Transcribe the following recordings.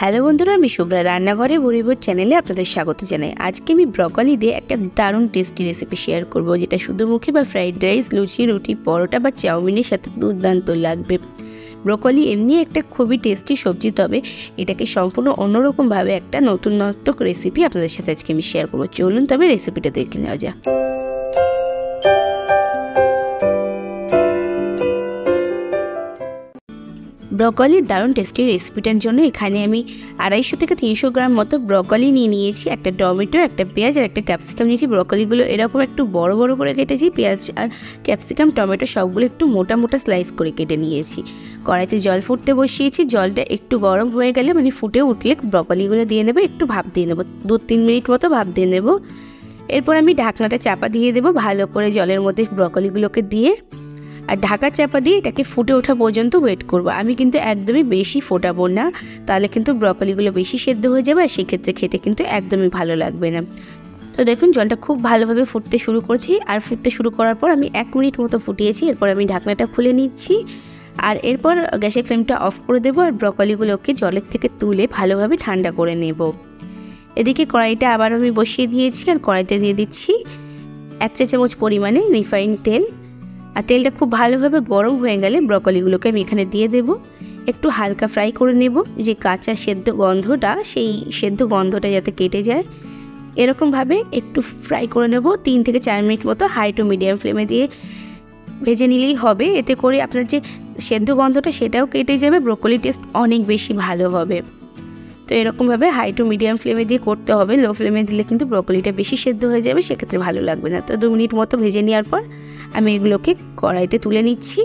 Hello বন্ধুরা, আমি শুভ্রা রান্নাঘরে ভরিভোজ চ্যানেলে আপনাদের স্বাগত জানাই। আজকে আমি ব্রকলি দিয়ে একটা দারুণ টেস্টি রেসিপি শেয়ার করব, যেটা শুধুমুখী বা ফ্রাইড রাইস, লুচি, রুটি, পরোটা বা চাউমিনের সাথে দুর্দান্ত লাগবে। ব্রকলি এমনি একটা খুবই টেস্টি সবজি, তবে এটাকে সম্পূর্ণ অন্যরকমভাবে একটা নতুনত্ব রেসিপি আপনাদের সাথে আজকে আমি শেয়ার করবো। চলুন তবে রেসিপিটা দেখে নেওয়া যাক। ব্রকলির দারুণ টেস্টি রেসিপিটার জন্য এখানে আমি 250 থেকে 300 গ্রাম মতো ব্রকলি নিয়েছি, একটা টমেটো, একটা পেঁয়াজ আর একটা ক্যাপসিকাম নিয়েছি। ব্রকলিগুলো এরকম একটু বড় বড় করে কেটেছি, পেঁয়াজ আর ক্যাপসিকাম, টমেটো সবগুলো একটু মোটা মোটা স্লাইস করে কেটে নিয়েছি। কড়াইতে জল ফুটতে বসিয়েছি, জলটা একটু গরম হয়ে গেলে ফুটে উঠলে ব্রকলিগুলো দিয়ে নেবো, একটু ভাপ দিয়ে নেবো, 2-3 মিনিট মতো ভাপ দিয়ে নেবো। এরপর আমি ঢাকনাটা চাপা দিয়ে দেবো, ভালো করে জলের মধ্যে ব্রকলিগুলোকে দিয়ে আর ঢাকা চাপা দিয়ে এটাকে ফুটে ওঠা পর্যন্ত ওয়েট করব। আমি কিন্তু একদমই বেশি ফোটাবো না, তাহলে কিন্তু ব্রকলিগুলো বেশি সেদ্ধ হয়ে যাবে আর সেক্ষেত্রে খেতে কিন্তু একদমই ভালো লাগবে না। তো দেখুন জলটা খুব ভালোভাবে ফুটতে শুরু করছি, আর ফুটতে শুরু করার পর আমি 1 মিনিট মতো ফুটিয়েছি। এরপর আমি ঢাকনাটা খুলে নিচ্ছি আর এরপর গ্যাসের ফ্লেমটা অফ করে দেবো আর ব্রকলিগুলোকে জলের থেকে তুলে ভালোভাবে ঠান্ডা করে নেব। এদিকে কড়াইটা আবার আমি বসিয়ে দিয়েছি আর কড়াইতে দিয়ে দিচ্ছি 1 চা চামচ পরিমাণে রিফাইন্ড তেল। আর তেলটা খুব ভালোভাবে গরম হয়ে গেলে ব্রকলিগুলোকে আমি এখানে দিয়ে দেব, একটু হালকা ফ্রাই করে নেব, যে কাঁচা সেদ্ধ গন্ধটা, সেই সেদ্ধ গন্ধটা যাতে কেটে যায় এরকমভাবে একটু ফ্রাই করে নেব। 3 থেকে 4 মিনিট মতো হাই টু মিডিয়াম ফ্লেমে দিয়ে ভেজে নিলেই হবে। এতে করে আপনার যে সেদ্ধ গন্ধটা সেটাও কেটে যাবে, ব্রকলি টেস্ট অনেক বেশি ভালো হবে। তো এরকমভাবে হাই টু মিডিয়াম ফ্লেমে দিয়ে করতে হবে, লো ফ্লেমে দিলে কিন্তু ব্রকলিটা বেশি সেদ্ধ হয়ে যাবে, সেক্ষেত্রে ভালো লাগবে না। তো 2 মিনিট মতো ভেজে নেওয়ার পর আমি এগুলোকে কড়াইতে তুলে নিচ্ছি।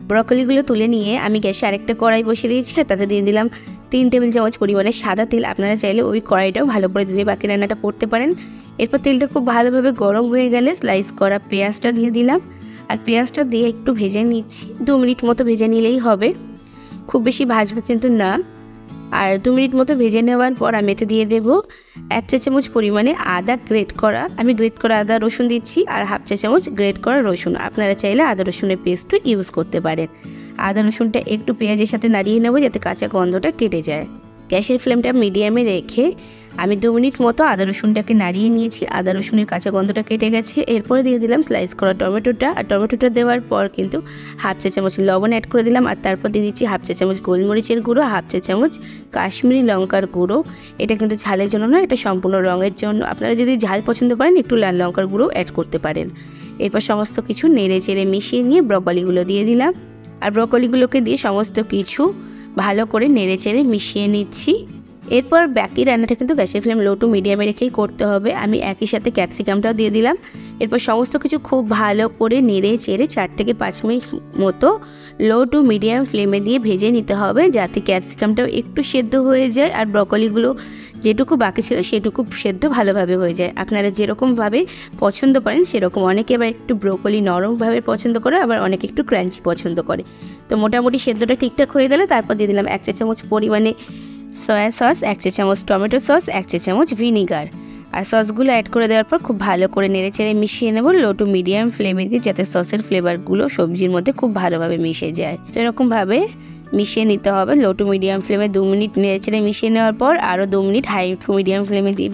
ব্রকলিগুলো তুলে নিয়ে আমি গ্যাসে আরেকটা কড়াই বসিয়ে দিয়েছি, তাতে দিয়ে দিলাম 3 টেবিল চামচ পরিমাণে সাদা তেল। আপনারা চাইলে ওই কড়াইটাও ভালো করে ধুয়ে বাকি রান্নাটা করতে পারেন। এরপর তেলটা খুব ভালোভাবে গরম হয়ে গেলে স্লাইস করা পেঁয়াজটা দিয়ে দিলাম আর পেঁয়াজটা দিয়ে একটু ভেজে নিচ্ছি। 2 মিনিট মতো ভেজে নিলেই হবে, খুব বেশি ভাজবে কিন্তু না। আর 2 মিনিট মতো ভেজে নেওয়ার পর আমি এতে দিয়ে দেবো 1 চা চামচ পরিমাণে আদা গ্রেট করা। আমি গ্রেট করা আদা রসুন দিচ্ছি আর 1/2 চা চামচ গ্রেট করা রসুন। আপনারা চাইলে আদা রসুনের পেস্টও ইউজ করতে পারেন। আদা রসুনটা একটু পেঁয়াজের সাথে নাড়িয়ে নেবো, যাতে কাঁচা গন্ধটা কেটে যায়। গ্যাসের ফ্লেমটা মিডিয়ামে রেখে আমি 2 মিনিট মতো আদা রসুনটাকে নাড়িয়ে নিয়েছি। আদা রসুনের কাঁচা গন্ধটা কেটে গেছে। এরপরে দিয়ে দিলাম স্লাইস করা টমেটোটা, আর টমেটোটা দেওয়ার পর কিন্তু 1/2 চা চামচ লবণ অ্যাড করে দিলাম। আর তারপর দিয়ে দিচ্ছি 1/2 চা চামচ গোলমরিচের গুঁড়ো, 1/2 চা চামচ কাশ্মীরি লঙ্কার গুঁড়ো। এটা কিন্তু ঝালের জন্য না, এটা সম্পূর্ণ রঙের জন্য। আপনারা যদি ঝাল পছন্দ করেন একটু লাল লঙ্কার গুঁড়ো অ্যাড করতে পারেন। এরপর সমস্ত কিছু নেড়ে চেড়ে মিশিয়ে নিয়ে ব্রকলিগুলো দিয়ে দিলাম আর ব্রকলিগুলোকে দিয়ে সমস্ত কিছু ভালো করে নেড়ে চেড়ে মিশিয়ে নিচ্ছি। এরপর বাকি রান্নাটা কিন্তু গ্যাসের ফ্লেম লো টু মিডিয়ামে রেখেই করতে হবে। আমি একই সাথে ক্যাপসিকামটাও দিয়ে দিলাম। এরপর সমস্ত কিছু খুব ভালো করে নেড়ে চেড়ে 4 থেকে 5 মিনিট মতো লো টু মিডিয়াম ফ্লেমে দিয়ে ভেজে নিতে হবে, যাতে ক্যাপসিকামটাও একটু সেদ্ধ হয়ে যায় আর ব্রকলিগুলো যেটুকু বাকি ছিল সেটুকু সেদ্ধ ভালোভাবে হয়ে যায়। আপনারা যেরকমভাবে পছন্দ করেন সেরকম, অনেকে আবার একটু ব্রকলি নরমভাবে পছন্দ করে, আবার অনেকে একটু ক্রাঞ্চি পছন্দ করে। তো মোটামুটি সেদ্ধটা ঠিকঠাক হয়ে গেলে তারপর দিয়ে দিলাম 1 চা চামচ পরিমাণে সয়া সস, 1 চা চামচ টমেটো সস, 1 চা চামচ ভিনিগার। আর সসগুলো অ্যাড করে দেওয়ার পর খুব ভালো করে নেড়ে চেড়ে মিশিয়ে নেব লো টু মিডিয়াম ফ্লেমে দিয়ে, যাতে সসের ফ্লেভারগুলো সবজির মধ্যে খুব ভালোভাবে মিশে যায়। তো এরকমভাবে মিশিয়ে নিতে হবে লো টু মিডিয়াম ফ্লেমে। 2 মিনিট নেড়ে চেড়ে মিশিয়ে নেওয়ার পর আরও 2 মিনিট হাই টু মিডিয়াম ফ্লেমে দিয়ে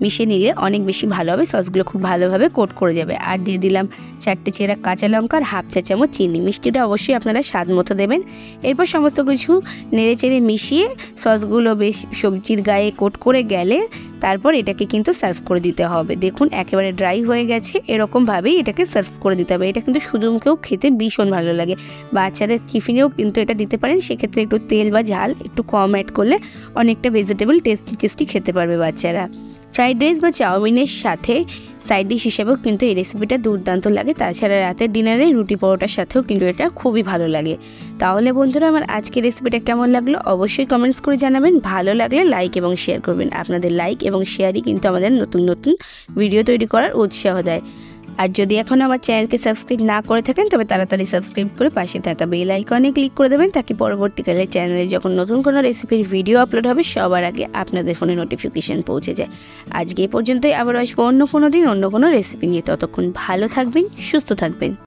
মিশিয়ে নিলে অনেক বেশি ভালো হবে, সসগুলো খুব ভালোভাবে কোট করে যাবে। আর দিয়ে দিলাম 4টে চেরা কাঁচা লঙ্কা আর 1/2 চা চামচ চিনি। মিষ্টিটা অবশ্যই আপনারা স্বাদ মতো দেবেন। এরপর সমস্ত কিছু নেড়ে চেড়ে মিশিয়ে সসগুলো বেশ সবজির গায়ে কোট করে গেলে তারপর এটাকে কিন্তু সার্ভ করে দিতে হবে। দেখুন একেবারে ড্রাই হয়ে গেছে, এরকমভাবেই এটাকে সার্ভ করে দিতে হবে। এটা কিন্তু শুধু মুখেও খেতে ভীষণ ভালো লাগে, বাচ্চাদের টিফিনেও কিন্তু এটা দিতে পারেন। সেক্ষেত্রে একটু তেল বা ঝাল একটু কম অ্যাড করলে অনেকটা ভেজিটেবল টেস্টি খেতে পারবে বাচ্চারা। ফ্রাইড রাইস বা চাউমিনের সাথে সাইড ডিশ হিসেবেও কিন্তু এই রেসিপিটা দুর্দান্ত লাগে। তাছাড়া রাতের ডিনারে রুটি পরোটার সাথেও কিন্তু এটা খুবই ভালো লাগে। তাহলে বন্ধুরা, আমার আজকের রেসিপিটা কেমন লাগলো অবশ্যই কমেন্টস করে জানাবেন। ভালো লাগলে লাইক এবং শেয়ার করবেন। আপনাদের লাইক এবং শেয়ারই কিন্তু আমাদের নতুন নতুন ভিডিও তৈরি করার উৎসাহ দেয়। আর যদি এখন আমার চ্যানেলকে সাবস্ক্রাইব না করে থাকেন তবে তাড়াতাড়ি সাবস্ক্রাইব করে পাশে থাকা বেল আইকনে ক্লিক করে দেবেন, তাকে পরবর্তীকালে চ্যানেলে যখন নতুন কোনো রেসিপির ভিডিও আপলোড হবে সবার আগে আপনাদের ফোনে নোটিফিকেশন পৌঁছে যায়। আজকে এই পর্যন্তই, আবার আসবো অন্য কোনো দিন অন্য কোনো রেসিপি নিয়ে। ততক্ষণ ভালো থাকবেন, সুস্থ থাকবেন।